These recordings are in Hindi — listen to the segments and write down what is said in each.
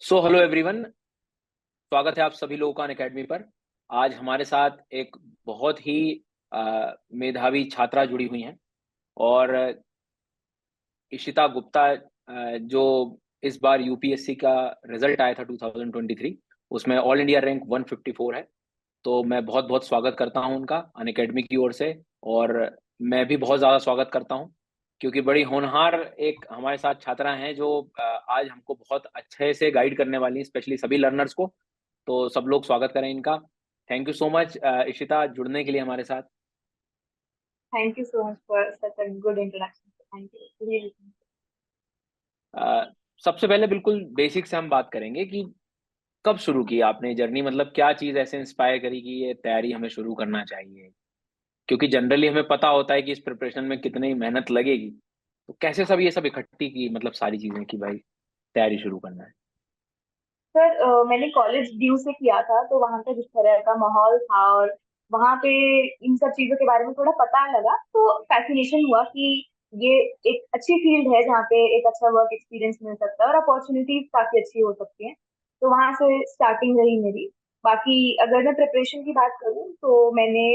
सो हेलो एवरीवन, स्वागत है आप सभी लोगों का अनअकैडमी पर। आज हमारे साथ एक बहुत ही मेधावी छात्रा जुड़ी हुई हैं और इशिता गुप्ता, जो इस बार यूपीएससी का रिजल्ट आया था 2023, उसमें ऑल इंडिया रैंक 154 है। तो मैं बहुत बहुत स्वागत करता हूं उनका अनअकैडमी की ओर से। और मैं भी बहुत ज़्यादा स्वागत करता हूं क्योंकि बड़ी होनहार एक हमारे साथ छात्रा हैं जो आज हमको बहुत अच्छे से गाइड करने वाली हैं, स्पेशली सभी लर्नर्स को। तो सब लोग स्वागत करें इनका। Thank you so much Ishita, जुड़ने के लिए हमारे साथ। Thank you so much for such a good introduction. Thank you. Really. अ, सबसे पहले बिल्कुल बेसिक से हम बात करेंगे कि कब शुरू की आपने जर्नी, मतलब क्या चीज़ ऐसे इंस्पायर करी कि ये तैयारी हमें शुरू करना चाहिए? क्योंकि जनरली हमें पता होता है कि इस प्रिपरेशन में कितनी मेहनत लगेगी। तो कैसे सब ये सब इकट्ठी की, मतलब सारी चीजें कि भाई तैयारी शुरू करना है। सर मैंने कॉलेज ड्यू से किया था, तो वहाँ पे जिस तरह का माहौल था और वहाँ पे इन सब चीजों के बारे में थोड़ा पता लगा, तो फैसिनेशन हुआ कि ये एक अच्छी फील्ड है जहाँ पे एक अच्छा वर्क एक्सपीरियंस मिल सकता है और अपॉर्चुनिटीज काफी अच्छी हो सकती हैं। तो वहाँ से स्टार्टिंग रही मेरी। बाकी अगर मैं प्रिपरेशन की बात करूँ तो मैंने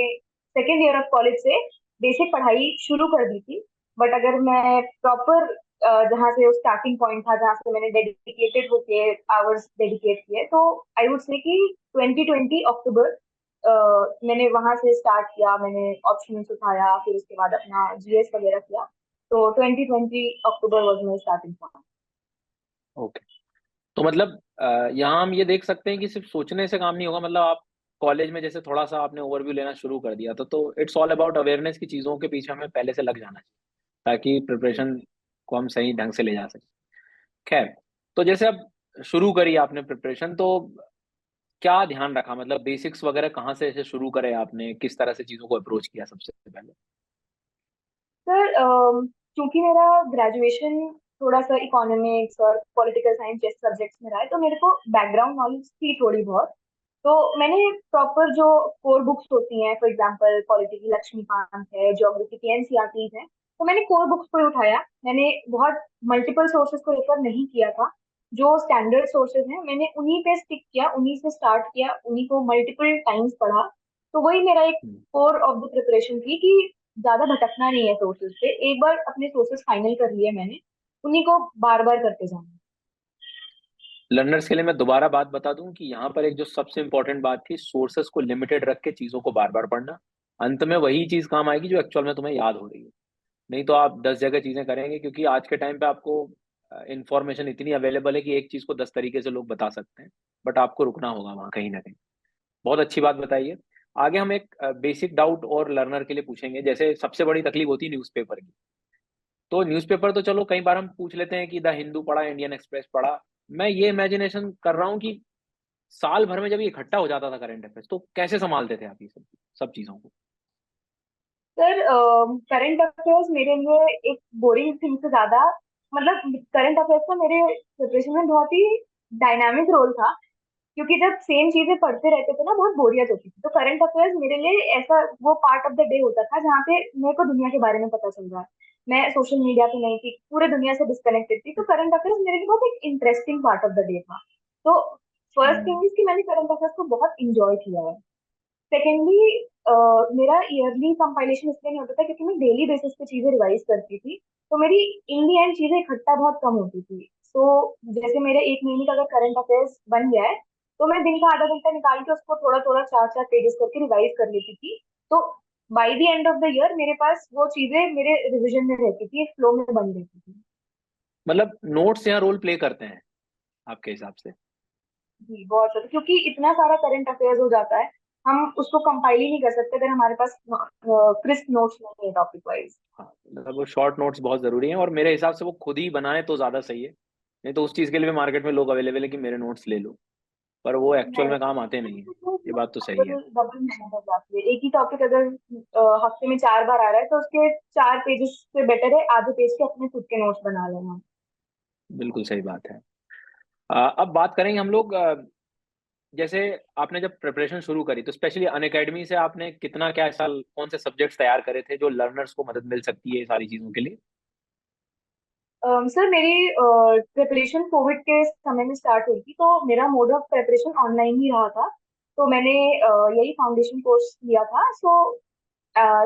सेकेंड ईयर ऑफ कॉलेज से बेसिक पढ़ाई शुरू कर दी थी। बट अगर मैं प्रॉपर जहाँ से वो स्टार्टिंग पॉइंट था, जहाँ से मैंने डेडिकेटेड होके आवर्स डेडिकेट किए, तो आई वुड से कि 2020 अक्टूबर मैंने वहां से स्टार्ट किया। मैंने ऑप्शंस उठाया, फिर उसके बाद अपना जीएस वगैरह किया। तो 2020 October was my starting point. Okay. तो मतलब यहाँ हम ये देख सकते हैं कि सिर्फ सोचने से काम नहीं होगा। मतलब आप कॉलेज में जैसे थोड़ा सा आपने ओवरव्यू लेना शुरू कर दिया तो इट्स ऑल अबाउट अवेयरनेस की चीज़ों के पीछे हमें पहले से लग जाना चाहिए ताकि प्रिपरेशन को हम सही ढंग से ले जा सकें। खैर, तो जैसे अब शुरू करी आपने प्रिपरेशन, तो क्या ध्यान रखा, मतलब बेसिक्स वगैरह कहाँ से ऐसे शुरू करे आपने, किस तरह से चीज़ों को अप्रोच किया सबसे पहले? सर क्योंकि मेरा ग्रेजुएशन थोड़ा सा इकोनॉमिक्स और पॉलिटिकल साइंस जैसे सब्जेक्ट्स में रहा है, तो मेरे को बैकग्राउंड नॉलेज थी थोड़ी बहुत। तो मैंने प्रॉपर जो कोर बुक्स होती हैं, फॉर एग्जांपल पॉलिटी की लक्ष्मीकांत है, ज्योग्राफी की एनसीईआरटी है, तो मैंने कोर बुक्स को ही उठाया। मैंने बहुत मल्टीपल सोर्सेज को रेफर नहीं किया था। जो स्टैंडर्ड सोर्सेज हैं मैंने उन्हीं पे स्टिक किया, उन्हीं से स्टार्ट किया, उन्हीं को मल्टीपल टाइम्स पढ़ा। तो वही मेरा एक हम्म। कोर ऑफ द प्रिपरेशन थी कि ज्यादा भटकना नहीं है सोर्सेज पे। एक बार अपने सोर्सेज फाइनल कर लिए मैंने, उन्हीं को बार बार करते जाना। लर्नर्स के लिए मैं दोबारा बात बता दूं कि यहाँ पर एक जो सबसे इंपॉर्टेंट बात थी, सोर्सेस को लिमिटेड रख के चीज़ों को बार बार पढ़ना। अंत में वही चीज़ काम आएगी जो एक्चुअल में तुम्हें याद हो रही है। नहीं तो आप 10 जगह चीज़ें करेंगे, क्योंकि आज के टाइम पे आपको इंफॉर्मेशन इतनी अवेलेबल है कि एक चीज़ को 10 तरीके से लोग बता सकते हैं। बट आपको रुकना होगा वहाँ कहीं ना कहीं। बहुत अच्छी बात बताइए। आगे हम एक बेसिक डाउट और लर्नर के लिए पूछेंगे। जैसे सबसे बड़ी तकलीफ होती है न्यूज़पेपर की। तो न्यूज़पेपर तो चलो कई बार हम पूछ लेते हैं कि द हिंदू पढ़ा, इंडियन एक्सप्रेस पढ़ा। मैं ये इमेजिनेशन कर रहा हूँ कि साल भर में जब ये इकट्ठा हो जाता था करंट अफेयर्स, तो कैसे संभालते थे आप ये सब सब चीजों को? सर करंट अफेयर्स मेरे लिए एक बोरिंग थिंग से ज्यादा, मतलब करंट अफेयर्स का मेरे प्रिपरेशन में बहुत ही डायनामिक रोल था। क्योंकि जब सेम चीजें पढ़ते रहते थे ना, बहुत बोरियत होती थी। तो करंट अफेयर्स मेरे लिए ऐसा वो पार्ट ऑफ द डे होता था जहाँ पे मेरे को दुनिया के बारे में पता चल रहा है। मैं सोशल मीडिया पे नहीं थी, पूरे दुनिया से डिस्कनेक्टेड थी। तो करंट अफेयर्स मेरे लिए बहुत एक interesting part of the day था। तो फर्स्ट हम्म। थिंग इज कि मैंने करंट अफेयर्स को बहुत इंजॉय किया है। सेकेंडली, मेरा ईयरली कंपाइलेशन इसलिए नहीं होता था क्योंकि मैं डेली बेसिस पे चीजें रिवाइज करती थी। तो मेरी इन दी एंड चीजें इकट्ठा बहुत कम होती थी। सो जैसे मेरे एक महीने का अगर करंट अफेयर्स बन गया है, तो मैं दिन का आधा घंटा निकाल के उसको थोड़ा थोड़ा चार चार पेजेस करके रिवाइज कर लेती थी। तो by the end of the year मेरे पास वो चीजें मेरे रिविजन में रहती थी, एक फ्लो में बन रहती थी। मतलब नोट्स यहाँ रोल प्ले करते हैं आपके हिसाब से? जी बहुत ज्यादा, क्योंकि इतना सारा करंट अफेयर्स हो जाता है, हम उसको कंपाइल ही नहीं कर सकते अगर हमारे पास क्रिस्प नोट्स नहीं है टॉपिक वाइज। हाँ, मतलब वो शॉर्ट नोट्स बहुत जरूरी हैं और मेरे हिसाब से वो खुद ही बनाए तो ज्यादा सही है। नहीं तो उस चीज के लिए भी मार्केट में लोग अवेलेबल है कि मेरे नोट्स ले लो, पर वो एक्चुअल नहीं, में काम आते नहीं है। ये बात तो सही डबल है। डबल मेहनत हो जाती है। एक ही टॉपिक अगर हफ्ते में चार बार आ रहा है, तो उसके चार पेजेस से बेटर है आधे पेज के अपने खुद के नोट्स बना लेना। बिल्कुल सही बात है। अब बात करेंगे हम लोग। जैसे आपने जब प्रिपरेशन शुरू करी तो स्पेशली अनअकैडमी से आपने कितना, क्या साल कौन से सब्जेक्ट्स तैयार करे थे जो लर्नर्स को मदद मिल सकती है सारी चीजों के लिए? सर मेरी प्रिपरेशन कोविड के समय में स्टार्ट हुई थी, तो मेरा मोड ऑफ प्रिपरेशन ऑनलाइन ही रहा था। तो मैंने यही फाउंडेशन कोर्स लिया था। So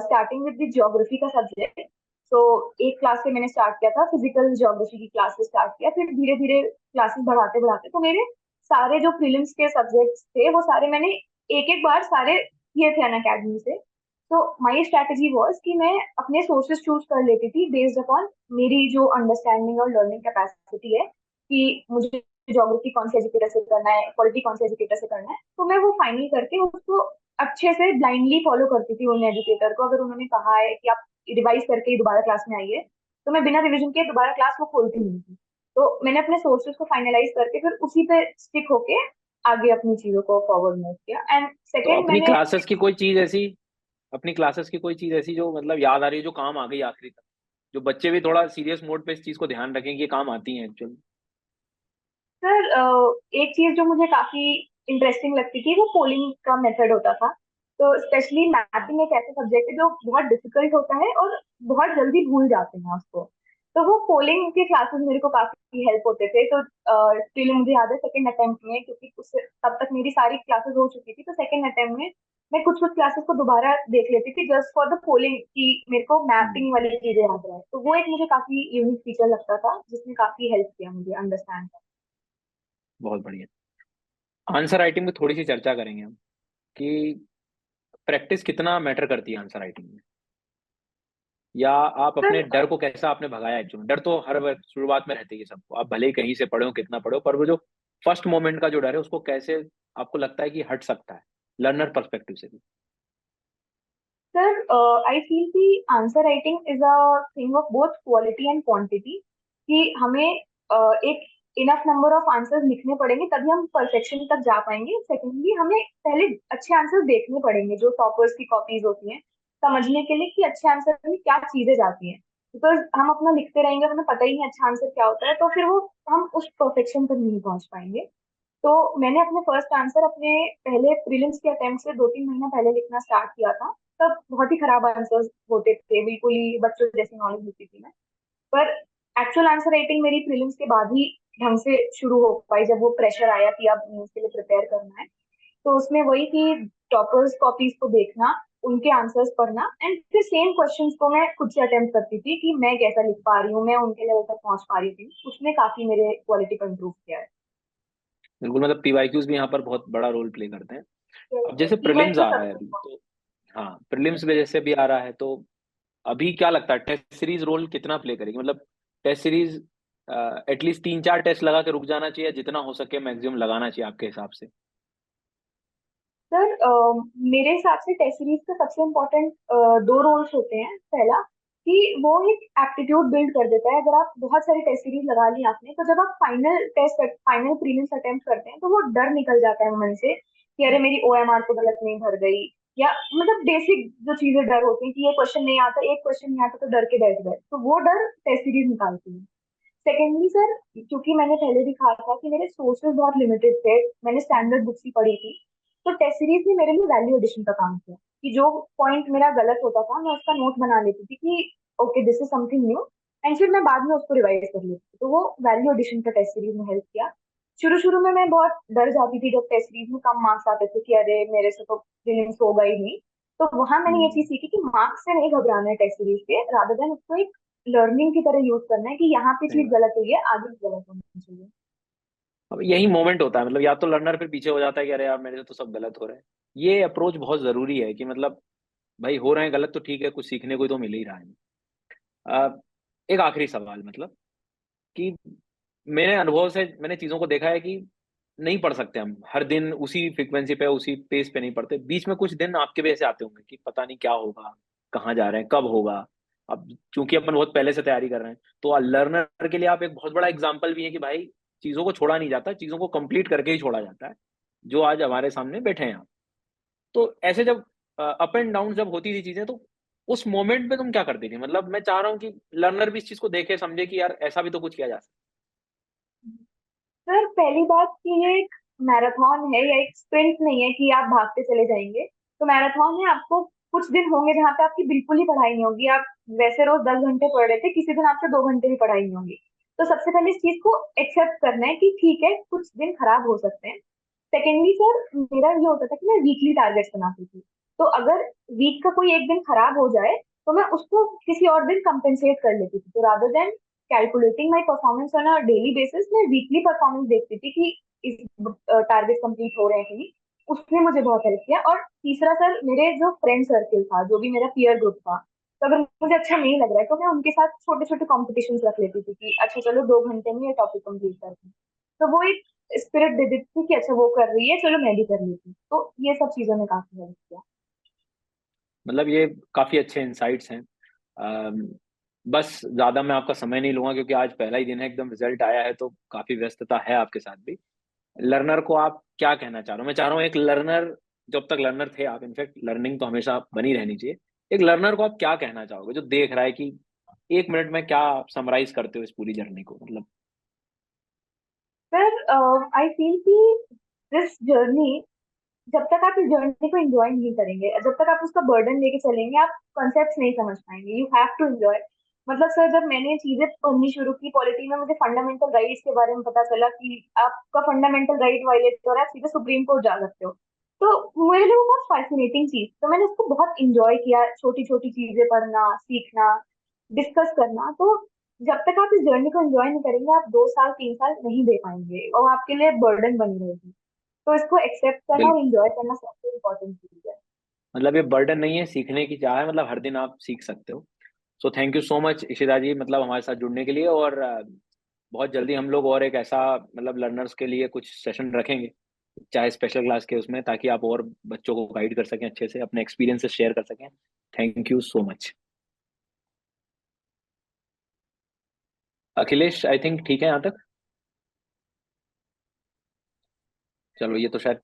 starting with the geography का सब्जेक्ट। सो एक क्लास से मैंने स्टार्ट किया था, फिजिकल ज्योग्राफी की क्लास से स्टार्ट किया, फिर धीरे धीरे क्लासेस बढ़ाते बढ़ाते तो मेरे सारे जो प्रीलिम्स के सब्जेक्ट्स थे वो सारे मैंने एक एक बार सारे किए थे अन अकेडमी से। तो माई स्ट्रैटेजी वॉज कि मैं अपने सोर्सेज चूज कर लेती थी बेस्ड अपॉन मेरी जो अंडरस्टैंडिंग और लर्निंग कैपेसिटी है, कि मुझे ज्योग्राफी कौन से एजुकेटर से करना है, पॉलिटी कौन से एजुकेटर से करना है, तो मैं वो फाइनल करके उसको अच्छे से ब्लाइंडली फॉलो करती थी उन एजुकेटर को। अगर उन्होंने कहा है कि आप रिवाइज करके ही दोबारा क्लास में आइए, तो मैं बिना रिविजन के दोबारा क्लास वो खोलती नहीं थी। तो मैंने अपने सोर्सेज को फाइनलाइज करके फिर उसी पे स्टिक होके आगे अपनी चीजों को फॉरवर्ड मूव किया। एंड तो सेकेंड मैंने अपनी क्लासेस की कोई चीज ऐसी जो मतलब याद आ रही है, जो काम आ गई आखिरी तक, जो बच्चे भी थोड़ा सीरियस मोड पे इस चीज को ध्यान रखें कि ये काम आती है एक्चुअली। सर एक चीज जो मुझे काफी इंटरेस्टिंग लगती थी वो पोलिंग का मेथड होता था। तो स्पेशली मैथिंग एक ऐसा सब्जेक्ट है जो बहुत डिफिकल्ट होता है और बहुत जल्दी भूल जाते हैं उसको। तो वो पोलिंग के क्लासेस मेरे को काफी हेल्प होते थे। तो स्टिल मुझे याद है सेकंड अटेम्प्ट में, क्योंकि उससे तब तक मेरी सारी क्लासेस हो चुकी थी, तो सेकंड अटेम्प्ट में मैं कुछ कुछ क्लासेस को दोबारा देख लेती थी जस्ट फॉर द पोलिंग, कि मेरे को हम्म, मैपिंग वाली चीजें याद रहे। तो वो एक मुझे काफी यूनिक फीचर लगता था जिसने काफी हेल्प किया मुझे अंडरस्टैंड। बहुत बढ़िया। आंसर राइटिंग में थोड़ी सी चर्चा करेंगे हम कि प्रैक्टिस कितना मैटर करती है आंसर राइटिंग में, या आप अपने सर डर को कैसा आपने भगाया एक्चुअली। डर तो हर वक्त शुरुआत में रहती है सबको, आप भले ही कहीं से पढ़ो कितना पढ़ो, पर वो जो फर्स्ट मोमेंट का जो डर है उसको कैसे आपको लगता है कि हट सकता है लर्नर पर्सपेक्टिव से भी। सर आई फील कि answer writing is a thing of both quality and quantity. कि हमें एक इनफ नंबर ऑफ आंसर्स लिखने पड़ेंगे तभी हम परफेक्शन तक जा पाएंगे। सेकेंडली हमें पहले अच्छे आंसर्स देखने पड़ेंगे जो टॉपर्स की कॉपीज होती हैं, समझने के लिए कि अच्छे आंसर में क्या चीजें जाती हैं। बिकॉज हम अपना लिखते रहेंगे, हमें पता ही नहीं अच्छा आंसर क्या होता है, तो फिर वो हम उस परफेक्शन तक नहीं पहुंच पाएंगे। तो मैंने अपने फर्स्ट आंसर अपने पहले प्रीलिम्स के अटेम्प्ट से 2-3 महीना पहले लिखना स्टार्ट किया था। तब बहुत ही खराब आंसर्स होते थे, बिल्कुल ही बच्चों जैसी नॉलेज होती थी मैं। पर एक्चुअल आंसर राइटिंग मेरी प्रीलिम्स के बाद ही ढंग से शुरू हो पाई, जब वो प्रेशर आया कि अब न्यूज के लिए प्रिपेयर करना है। तो उसमें वही कि टॉपर्स कॉपीज को देखना, उनके आंसर्स पढ़ना, एंड फिर सेम क्वेश्चंस को मैं खुद से अटेम्प्ट करती थी कि मैं कैसा लिख पा रही हूँ, मैं उनके लेवल तक पहुंच पा रही थी। उसने काफी मेरे क्वालिटी को इम्प्रूव किया है। बिल्कुल, मतलब पीवाईक्यूज भी यहाँ पर बहुत बड़ा रोल प्ले करते हैं। अब जैसे ईवाई प्रीलिम्स तो आ रहा है सबसे अभी important। तो, हाँ प्रीलिम्स में जैसे भी आ रहा है, तो अभी क्या लगता है टेस्ट सीरीज रोल कितना प्ले करेगी, मतलब टेस्ट सीरीज एटलीस्ट 3-4 टेस्ट लगा के रुक जाना चाहिए, जितना हो सके मैक्सिमम लगाना चाहिए आपके हिसाब से। सर मेरे हिसाब से टेस्ट सीरीज का सबसे इम्पोर्टेंट दो रोल्स होते हैं। पहला कि वो एक एप्टीट्यूड बिल्ड कर देता है। अगर आप बहुत सारी टेस्ट सीरीज लगा ली आपने, तो जब आप फाइनल प्रीलिम्स अटेम्प्ट करते हैं तो वो डर निकल जाता है मन से कि अरे मेरी ओएमआर तो गलत नहीं भर गई, या मतलब बेसिक जो चीजें डर होती हैं कि ये क्वेश्चन नहीं आता, एक क्वेश्चन नहीं आता, तो डर के बैठ गए। तो वो डर टेस्ट सीरीज निकालती है। सेकेंडली सर, क्योंकि मैंने पहले भी कहा था कि मेरे सोर्सेज बहुत लिमिटेड थे, मैंने स्टैंडर्ड बुक्स ही पढ़ी थी, तो टेस्ट सीरीज ने मेरे लिए वैल्यू एडिशन का काम किया। कि जो पॉइंट मेरा गलत होता था मैं उसका नोट बना लेती थी कि okay this is something new, and फिर मैं बाद में उसको रिवाइज कर लेती थी। तो वो वैल्यू एडिशन का टेस्ट सीरीज ने हेल्प किया। शुरू शुरू में मैं बहुत डर जाती थी जब टेस्ट सीरीज में कम मार्क्स आते थे कि अरे मेरे से तो प्रीलिम्स होगा ही नहीं। तो वहां मैंने ये हम्म। चीज सीखी कि मार्क्स से नहीं घबराना है टेस्ट सीरीज के, रादर देन उसको एक लर्निंग की तरह यूज करना है कि यहाँ पे सही चीज बात। गलत हुई है, आगे भी गलत होनी चाहिए। अब यही मोमेंट होता है, मतलब या तो लर्नर फिर पीछे हो जाता है कि अरे यार मेरे से तो सब गलत हो रहा है। ये अप्रोच बहुत जरूरी है कि मतलब भाई हो रहे हैं गलत तो ठीक है, कुछ सीखने को ही तो मिल ही रहा है। अ, एक आखिरी सवाल, मतलब कि मेरे अनुभव से मैंने चीजों को देखा है कि नहीं पढ़ सकते हम हर दिन उसी फ्रिक्वेंसी पे उसी पेस पे, नहीं पढ़ते। बीच में कुछ दिन आपके भी ऐसे आते होंगे कि पता नहीं क्या होगा, कहाँ जा रहे हैं, कब होगा। अब चूंकि अपन बहुत पहले से तैयारी कर रहे हैं, तो लर्नर के लिए आप एक बहुत बड़ा एग्जाम्पल भी है कि भाई चीजों को छोड़ा नहीं जाता, चीजों को कंप्लीट करके ही छोड़ा जाता है, जो आज हमारे सामने बैठे हैं आप। तो ऐसे जब अप एंड डाउन जब होती थी चीजें, तो उस मोमेंट पे तुम क्या करती थी, मतलब मैं चाह रहा हूँ कि लर्नर भी इस चीज को देखे समझे कि यार ऐसा भी तो कुछ किया जा सकता सर पहली बात कि ये एक मैराथन है या एक स्प्रिंट नहीं है कि आप भागते चले जाएंगे। तो मैराथन है, आपको कुछ दिन होंगे जहाँ पे आपकी बिल्कुल ही पढ़ाई नहीं होगी। आप वैसे रोज 10 घंटे पढ़ रहे थे, किसी दिन आपसे 2 घंटे भी पढ़ाई नहीं होगी। तो सबसे पहले इस चीज को एक्सेप्ट करना है कि ठीक है कुछ दिन खराब हो सकते हैं। सेकेंडली सर, मेरा ये होता था कि मैं वीकली टारगेट्स बनाती थी। तो अगर वीक का कोई एक दिन खराब हो जाए तो मैं उसको किसी और दिन कंपेंसेट कर लेती थी। तो rather than calculating my performance on a daily basis, मैं वीकली परफॉर्मेंस देखती थी कि इस टारगेट कंप्लीट हो रहे हैं कि नहीं। उसने मुझे बहुत हेल्प किया। और तीसरा सर, मेरे जो फ्रेंड सर्किल था, जो भी मेरा पीयर ग्रुप था, तो अगर मुझे अच्छा नहीं लग रहा है तो मैं उनके साथ छोटे छोटे कॉम्पिटिशन रख लेती थी कि अच्छा चलो 2 घंटे में ये टॉपिक कंप्लीट करते हैं। तो वो एक स्पिरिट दे देती थी कि अच्छा वो कर रही है, चलो मैं भी कर लेती हूँ। तो ये सब चीजों ने काफी हेल्प किया। मतलब ये काफी अच्छे इंसाइट्स हैं। अम, बस ज्यादा मैं आपका समय नहीं लूंगा क्योंकि आज पहला ही दिन है, एकदम रिजल्ट आया है तो काफी व्यस्तता है आपके साथ भी। लर्नर को आप क्या कहना चाह रहे हो? मैं चाह रहा हूँ एक लर्नर, जब तक लर्नर थे आप, इनफैक्ट लर्निंग तो हमेशा बनी रहनी चाहिए। एक लर्नर को आप क्या कहना चाहोगे जो देख रहा है कि 1 मिनट में क्या आप समराइज करते हो इस पूरी जर्नी को, मतलब? सर आई फील कि दिस जर्नी, जब तक आप इस जर्नी को एंजॉय नहीं करेंगे, जब तक आप उसका बर्डन लेके चलेंगे, आप कॉन्सेप्ट्स नहीं समझ पाएंगे। You have to enjoy. मतलब सर, जब मैंने ये चीजें पढ़नी शुरू की पॉलिटी में, मुझे फंडामेंटल राइट्स के बारे में पता चला कि आपका फंडामेंटल राइट वायलेट हो रहा है, आप सीधे सुप्रीम कोर्ट जा सकते हो। तो मेरे लिए वो बहुत फैसिनेटिंग चीज, तो मैंने उसको बहुत इंजॉय किया, छोटी छोटी चीजें पढ़ना, सीखना, डिस्कस करना। तो जब तक आप इस जर्नी को एंजॉय नहीं करेंगे, आप 2 साल 3 साल नहीं दे पाएंगे और आपके लिए बर्डन बनी रहेगी। तो इसको एक्सेप्ट करना बिल्कुल। और एंजॉय करना सबसे इम्पोर्टेंट चीज है। मतलब ये बर्डन नहीं है, सीखने की चाह है, मतलब हर दिन आप सीख सकते हो। So thank you so much Ishita ji, मतलब हमारे साथ जुड़ने के लिए। और बहुत जल्दी हम लोग और एक ऐसा, मतलब लर्नर्स के लिए कुछ सेशन रखेंगे, चाहे स्पेशल क्लास के उसमें, ताकि आप और बच्चों को गाइड कर सकें अच्छे से, अपने एक्सपीरियंसेस शेयर कर सकें। Thank you so much. Akhilesh, I think ठीक है यहाँ तक। चलो, ये तो शायद